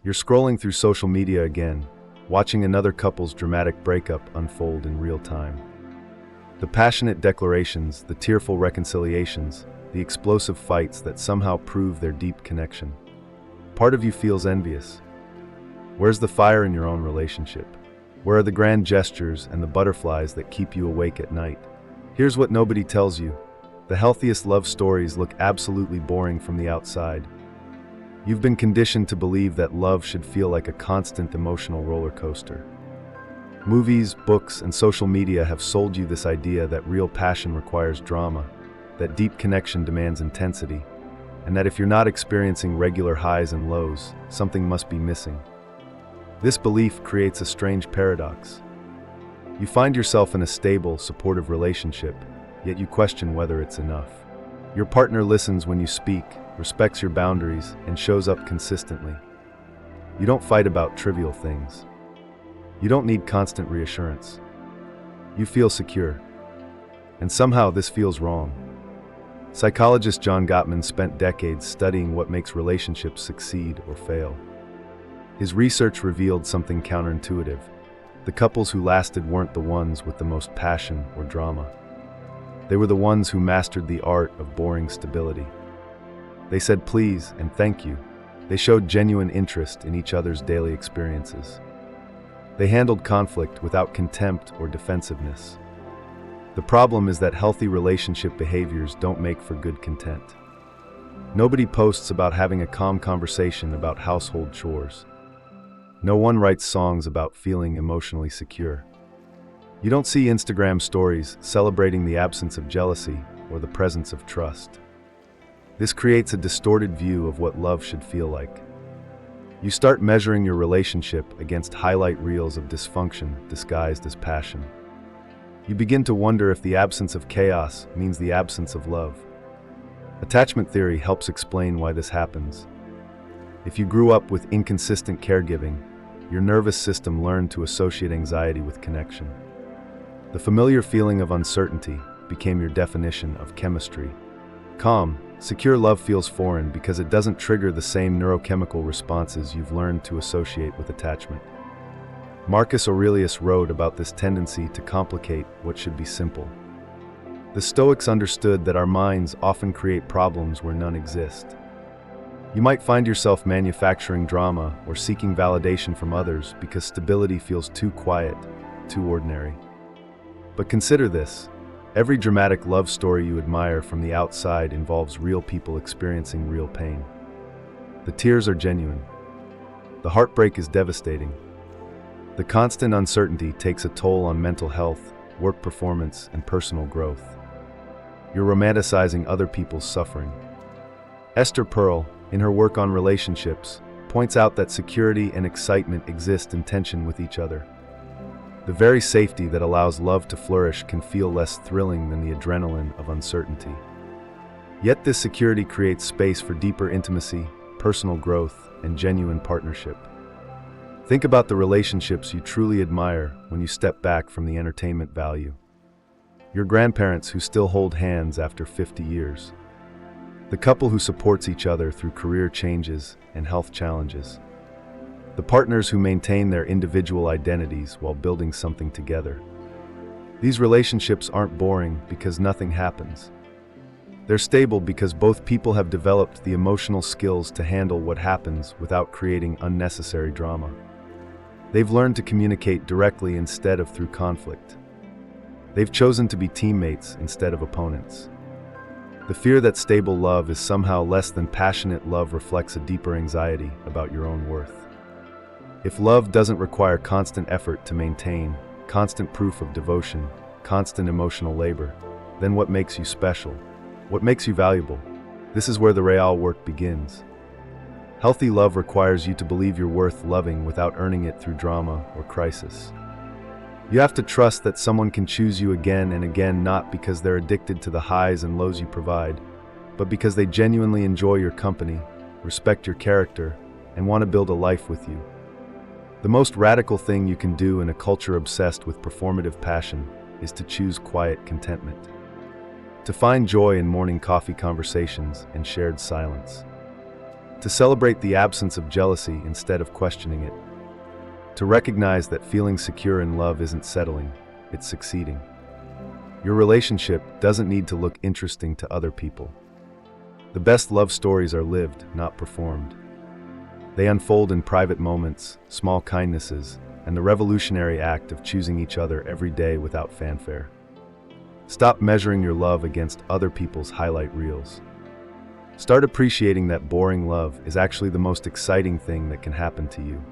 You're scrolling through social media again, watching another couple's dramatic breakup unfold in real time. The passionate declarations, the tearful reconciliations, the explosive fights that somehow prove their deep connection. Part of you feels envious. Where's the fire in your own relationship? Where are the grand gestures and the butterflies that keep you awake at night? Here's what nobody tells you. The healthiest love stories look absolutely boring from the outside. You've been conditioned to believe that love should feel like a constant emotional roller coaster. Movies, books, and social media have sold you this idea that real passion requires drama, that deep connection demands intensity, and that if you're not experiencing regular highs and lows, something must be missing. This belief creates a strange paradox. You find yourself in a stable, supportive relationship, yet you question whether it's enough. Your partner listens when you speak, respects your boundaries, and shows up consistently. You don't fight about trivial things. You don't need constant reassurance. You feel secure. And somehow this feels wrong. Psychologist John Gottman spent decades studying what makes relationships succeed or fail. His research revealed something counterintuitive. The couples who lasted weren't the ones with the most passion or drama. They were the ones who mastered the art of boring stability. They said please and thank you. They showed genuine interest in each other's daily experiences. They handled conflict without contempt or defensiveness. The problem is that healthy relationship behaviors don't make for good content. Nobody posts about having a calm conversation about household chores. No one writes songs about feeling emotionally secure. You don't see Instagram stories celebrating the absence of jealousy or the presence of trust. This creates a distorted view of what love should feel like. You start measuring your relationship against highlight reels of dysfunction disguised as passion. You begin to wonder if the absence of chaos means the absence of love. Attachment theory helps explain why this happens. If you grew up with inconsistent caregiving, your nervous system learned to associate anxiety with connection. The familiar feeling of uncertainty became your definition of chemistry. Calm, secure love feels foreign because it doesn't trigger the same neurochemical responses you've learned to associate with attachment. Marcus Aurelius wrote about this tendency to complicate what should be simple. The Stoics understood that our minds often create problems where none exist. You might find yourself manufacturing drama or seeking validation from others because stability feels too quiet, too ordinary. But consider this. Every dramatic love story you admire from the outside involves real people experiencing real pain. The tears are genuine. The heartbreak is devastating. The constant uncertainty takes a toll on mental health, work performance, and personal growth. You're romanticizing other people's suffering. Esther Perel, in her work on relationships, points out that security and excitement exist in tension with each other. The very safety that allows love to flourish can feel less thrilling than the adrenaline of uncertainty. Yet this security creates space for deeper intimacy, personal growth, and genuine partnership. Think about the relationships you truly admire when you step back from the entertainment value. Your grandparents who still hold hands after 50 years. The couple who supports each other through career changes and health challenges. The partners who maintain their individual identities while building something together. These relationships aren't boring because nothing happens. They're stable because both people have developed the emotional skills to handle what happens without creating unnecessary drama. They've learned to communicate directly instead of through conflict. They've chosen to be teammates instead of opponents. The fear that stable love is somehow less than passionate love reflects a deeper anxiety about your own worth. If love doesn't require constant effort to maintain, constant proof of devotion, constant emotional labor, then what makes you special? What makes you valuable? This is where the real work begins. Healthy love requires you to believe you're worth loving without earning it through drama or crisis. You have to trust that someone can choose you again and again, not because they're addicted to the highs and lows you provide, but because they genuinely enjoy your company, respect your character, and want to build a life with you. The most radical thing you can do in a culture obsessed with performative passion is to choose quiet contentment. To find joy in morning coffee conversations and shared silence. To celebrate the absence of jealousy instead of questioning it. To recognize that feeling secure in love isn't settling, it's succeeding. Your relationship doesn't need to look interesting to other people. The best love stories are lived, not performed. They unfold in private moments, small kindnesses, and the revolutionary act of choosing each other every day without fanfare. Stop measuring your love against other people's highlight reels. Start appreciating that boring love is actually the most exciting thing that can happen to you.